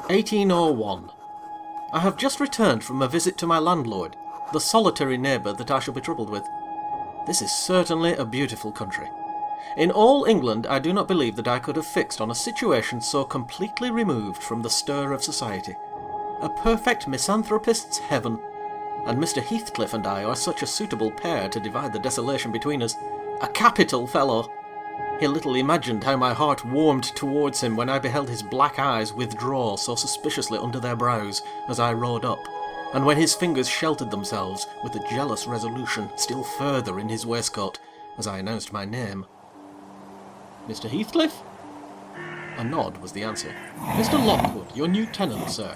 1801. I have just returned from a visit to my landlord, the solitary neighbour that I shall be troubled with. This is certainly a beautiful country. In all England I do not believe that I could have fixed on a situation so completely removed from the stir of society. A perfect misanthropist's heaven, and Mr. Heathcliff and I are such a suitable pair to divide the desolation between us. A capital fellow! He little imagined how my heart warmed towards him when I beheld his black eyes withdraw so suspiciously under their brows as I rode up, and when his fingers sheltered themselves with a jealous resolution still further in his waistcoat as I announced my name. "Mr. Heathcliff?" A nod was the answer. "Mr. Lockwood, your new tenant, sir.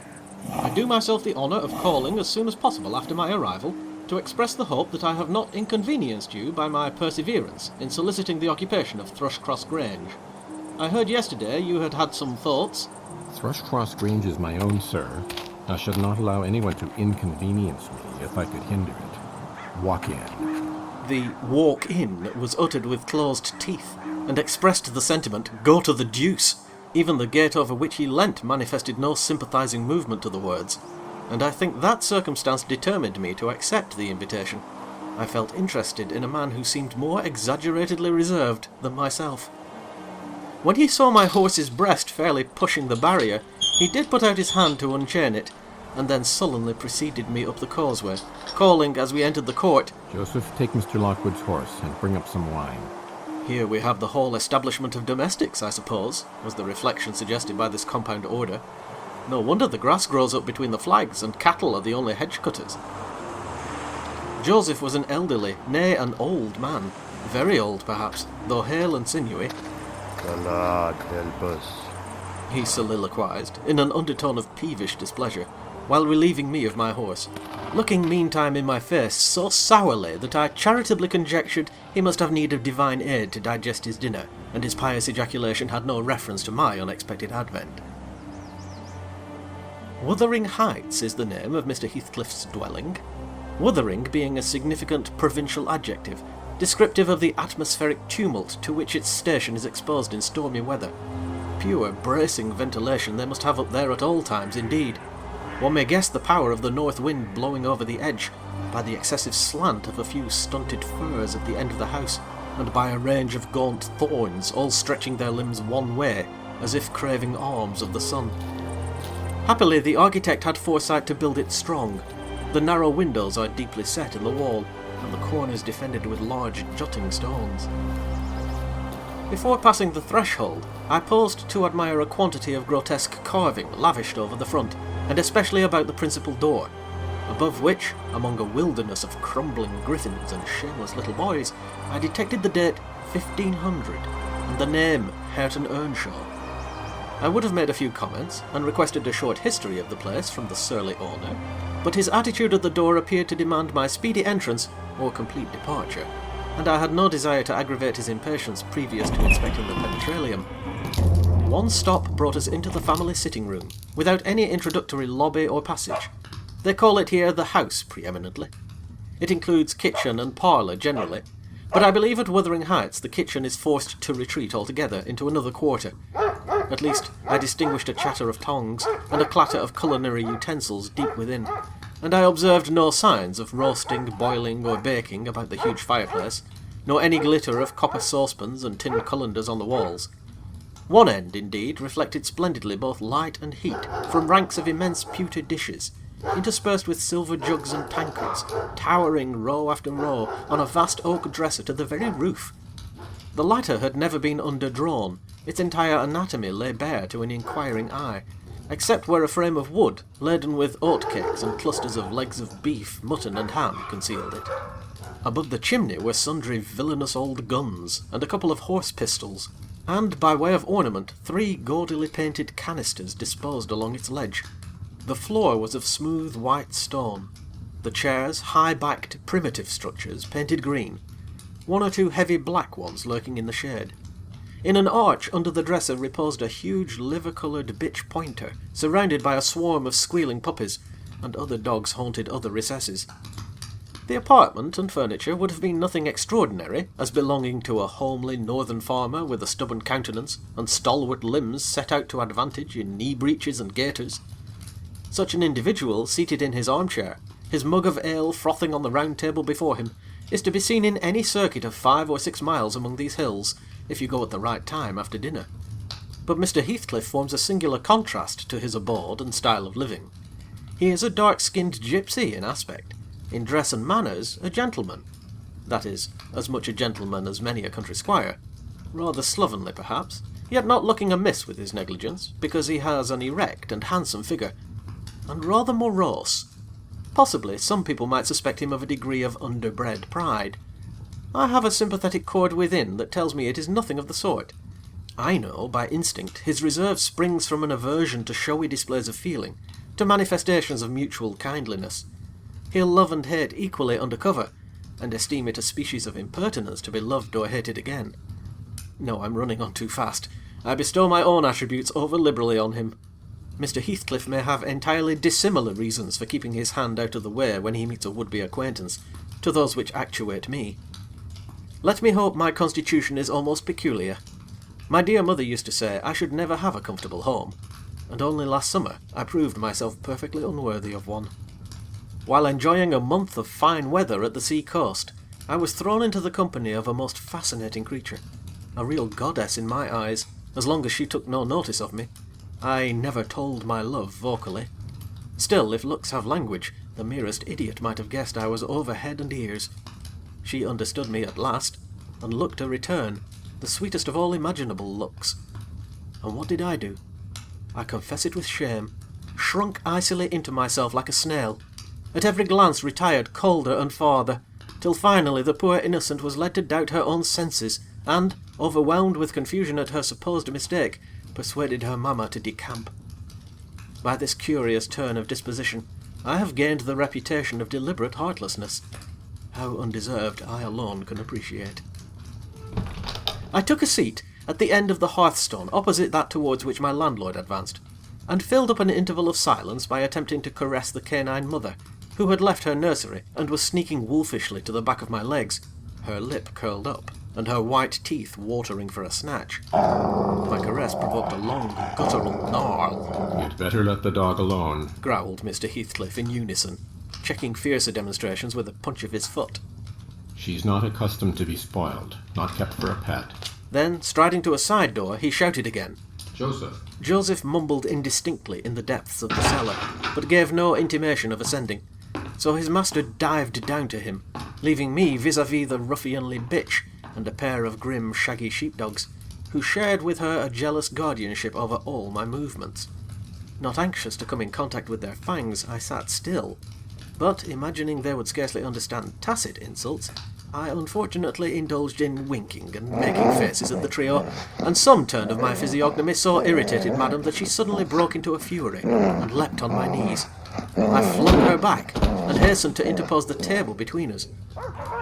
I do myself the honour of calling as soon as possible after my arrival, to express the hope that I have not inconvenienced you by my perseverance in soliciting the occupation of Thrushcross Grange. I heard yesterday you had had some thoughts." Thrushcross Grange is my own, sir. I should not allow anyone to inconvenience me if I could hinder it. Walk in. The "walk in" was uttered with closed teeth, and expressed the sentiment, "Go to the deuce." Even the gate over which he leant manifested no sympathising movement to the words, and I think that circumstance determined me to accept the invitation. I felt interested in a man who seemed more exaggeratedly reserved than myself. When he saw my horse's breast fairly pushing the barrier, he did put out his hand to unchain it, and then sullenly preceded me up the causeway, calling as we entered the court, "Joseph, take Mr. Lockwood's horse and bring up some wine." "Here we have the whole establishment of domestics, I suppose," was the reflection suggested by this compound order. No wonder the grass grows up between the flags, and cattle are the only hedge cutters. Joseph was an elderly, nay, an old man, very old perhaps, though hale and sinewy. "The Lord help us," he soliloquized, in an undertone of peevish displeasure, while relieving me of my horse, looking meantime in my face so sourly that I charitably conjectured he must have need of divine aid to digest his dinner, and his pious ejaculation had no reference to my unexpected advent. Wuthering Heights is the name of Mr. Heathcliff's dwelling, wuthering being a significant provincial adjective, descriptive of the atmospheric tumult to which its station is exposed in stormy weather. Pure, bracing ventilation they must have up there at all times, indeed. One may guess the power of the north wind blowing over the edge by the excessive slant of a few stunted firs at the end of the house, and by a range of gaunt thorns all stretching their limbs one way, as if craving alms of the sun. Happily the architect had foresight to build it strong. The narrow windows are deeply set in the wall, and the corners defended with large jutting stones. Before passing the threshold, I paused to admire a quantity of grotesque carving lavished over the front, and especially about the principal door, above which, among a wilderness of crumbling griffins and shameless little boys, I detected the date 1500, and the name Hareton Earnshaw. I would have made a few comments, and requested a short history of the place from the surly owner, but his attitude at the door appeared to demand my speedy entrance or complete departure, and I had no desire to aggravate his impatience previous to inspecting the penetralium. One stop brought us into the family sitting room, without any introductory lobby or passage. They call it here the house, preeminently. It includes kitchen and parlour generally, but I believe at Wuthering Heights the kitchen is forced to retreat altogether into another quarter. At least, I distinguished a chatter of tongs, and a clatter of culinary utensils deep within, and I observed no signs of roasting, boiling, or baking about the huge fireplace, nor any glitter of copper saucepans and tin cullenders on the walls. One end, indeed, reflected splendidly both light and heat from ranks of immense pewter dishes, interspersed with silver jugs and tankards, towering row after row on a vast oak dresser to the very roof. The latter had never been underdrawn, its entire anatomy lay bare to an inquiring eye, except where a frame of wood, laden with oatcakes and clusters of legs of beef, mutton, and ham, concealed it. Above the chimney were sundry villainous old guns, and a couple of horse pistols, and, by way of ornament, 3 gaudily painted canisters disposed along its ledge. The floor was of smooth white stone, the chairs high-backed primitive structures painted green, 1 or 2 heavy black ones lurking in the shade. In an arch under the dresser reposed a huge liver-coloured bitch pointer, surrounded by a swarm of squealing puppies, and other dogs haunted other recesses. The apartment and furniture would have been nothing extraordinary, as belonging to a homely northern farmer with a stubborn countenance and stalwart limbs set out to advantage in knee breeches and gaiters. Such an individual, seated in his armchair, his mug of ale frothing on the round table before him, is to be seen in any circuit of 5 or 6 miles among these hills, if you go at the right time after dinner. But Mr. Heathcliff forms a singular contrast to his abode and style of living. He is a dark-skinned gypsy in aspect, in dress and manners a gentleman. That is, as much a gentleman as many a country squire. Rather slovenly, perhaps, yet not looking amiss with his negligence, because he has an erect and handsome figure, and rather morose. Possibly some people might suspect him of a degree of underbred pride. I have a sympathetic chord within that tells me it is nothing of the sort. I know, by instinct, his reserve springs from an aversion to showy displays of feeling, to manifestations of mutual kindliness. He'll love and hate equally under cover, and esteem it a species of impertinence to be loved or hated again. No, I'm running on too fast. I bestow my own attributes over-liberally on him. Mr. Heathcliff may have entirely dissimilar reasons for keeping his hand out of the way when he meets a would-be acquaintance, to those which actuate me. Let me hope my constitution is almost peculiar. My dear mother used to say I should never have a comfortable home, and only last summer I proved myself perfectly unworthy of one. While enjoying a month of fine weather at the sea coast, I was thrown into the company of a most fascinating creature, a real goddess in my eyes, as long as she took no notice of me. I never told my love vocally. Still, if looks have language, the merest idiot might have guessed I was over head and ears. She understood me at last, and looked a return, the sweetest of all imaginable looks. And what did I do? I confess it with shame, shrunk icily into myself like a snail, at every glance retired colder and farther, till finally the poor innocent was led to doubt her own senses, and, overwhelmed with confusion at her supposed mistake, persuaded her mamma to decamp. By this curious turn of disposition, I have gained the reputation of deliberate heartlessness. How undeserved I alone can appreciate. I took a seat at the end of the hearthstone opposite that towards which my landlord advanced, and filled up an interval of silence by attempting to caress the canine mother, who had left her nursery and was sneaking wolfishly to the back of my legs, her lip curled up, and her white teeth watering for a snatch. My caress provoked a long, guttural gnarl. You'd better let the dog alone, growled Mr. Heathcliff in unison, checking fiercer demonstrations with a punch of his foot. She's not accustomed to be spoiled, not kept for a pet. Then, striding to a side door, he shouted again. Joseph. Joseph mumbled indistinctly in the depths of the cellar, but gave no intimation of ascending, so his master dived down to him, leaving me vis-à-vis the ruffianly bitch and a pair of grim, shaggy sheepdogs, who shared with her a jealous guardianship over all my movements. Not anxious to come in contact with their fangs, I sat still, but, imagining they would scarcely understand tacit insults, I unfortunately indulged in winking and making faces at the trio, and some turn of my physiognomy so irritated madam that she suddenly broke into a fury, and leapt on my knees. I flung her back, and hastened to interpose the table between us.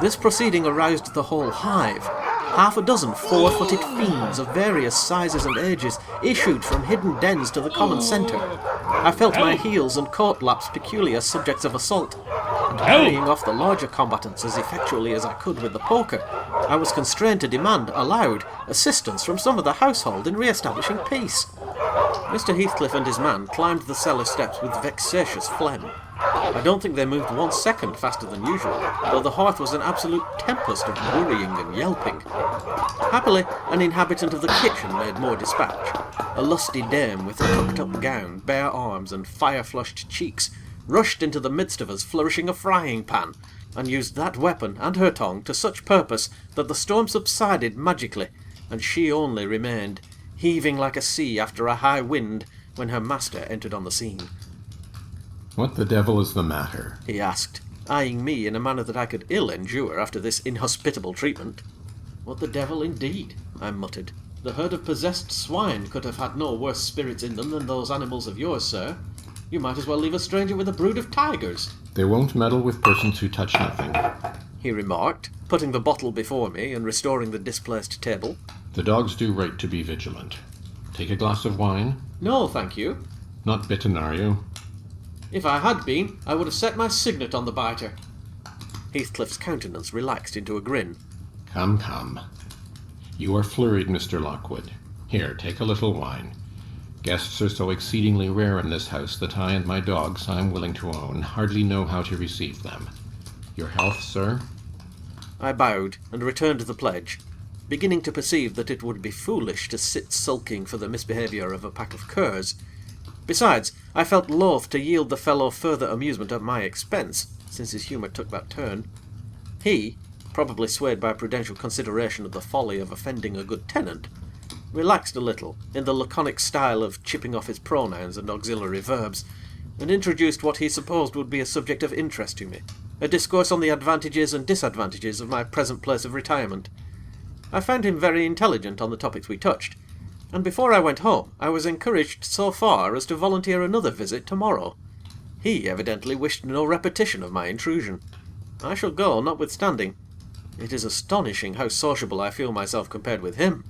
This proceeding aroused the whole hive. Half a dozen 4-footed fiends of various sizes and ages issued from hidden dens to the common centre. I felt my heels and coat laps peculiar subjects of assault, and hurrying off the larger combatants as effectually as I could with the poker, I was constrained to demand, aloud, assistance from some of the household in re-establishing peace. Mr. Heathcliff and his man climbed the cellar steps with vexatious phlegm. I don't think they moved 1 second faster than usual, though the hearth was an absolute tempest of worrying and yelping. Happily, an inhabitant of the kitchen made more dispatch. A lusty dame with a tucked-up gown, bare arms, and fire-flushed cheeks rushed into the midst of us flourishing a frying-pan, and used that weapon and her tongue to such purpose that the storm subsided magically, and she only remained, heaving like a sea after a high wind, when her master entered on the scene. What the devil is the matter? He asked, eyeing me in a manner that I could ill endure after this inhospitable treatment. What the devil indeed? I muttered. The herd of possessed swine could have had no worse spirits in them than those animals of yours, sir. You might as well leave a stranger with a brood of tigers. They won't meddle with persons who touch nothing, he remarked, putting the bottle before me and restoring the displaced table. The dogs do right to be vigilant. Take a glass of wine? No, thank you. Not bitten, are you? If I had been, I would have set my signet on the biter. Heathcliff's countenance relaxed into a grin. Come, come. You are flurried, Mr. Lockwood. Here, take a little wine. Guests are so exceedingly rare in this house that I and my dogs, I'm willing to own, hardly know how to receive them. Your health, sir? I bowed and returned the pledge, beginning to perceive that it would be foolish to sit sulking for the misbehaviour of a pack of curs. Besides, I felt loath to yield the fellow further amusement at my expense, since his humour took that turn. He, probably swayed by prudential consideration of the folly of offending a good tenant, relaxed a little in the laconic style of chipping off his pronouns and auxiliary verbs, and introduced what he supposed would be a subject of interest to me, a discourse on the advantages and disadvantages of my present place of retirement. I found him very intelligent on the topics we touched, and before I went home I was encouraged so far as to volunteer another visit tomorrow. He evidently wished no repetition of my intrusion. I shall go, notwithstanding. It is astonishing how sociable I feel myself compared with him.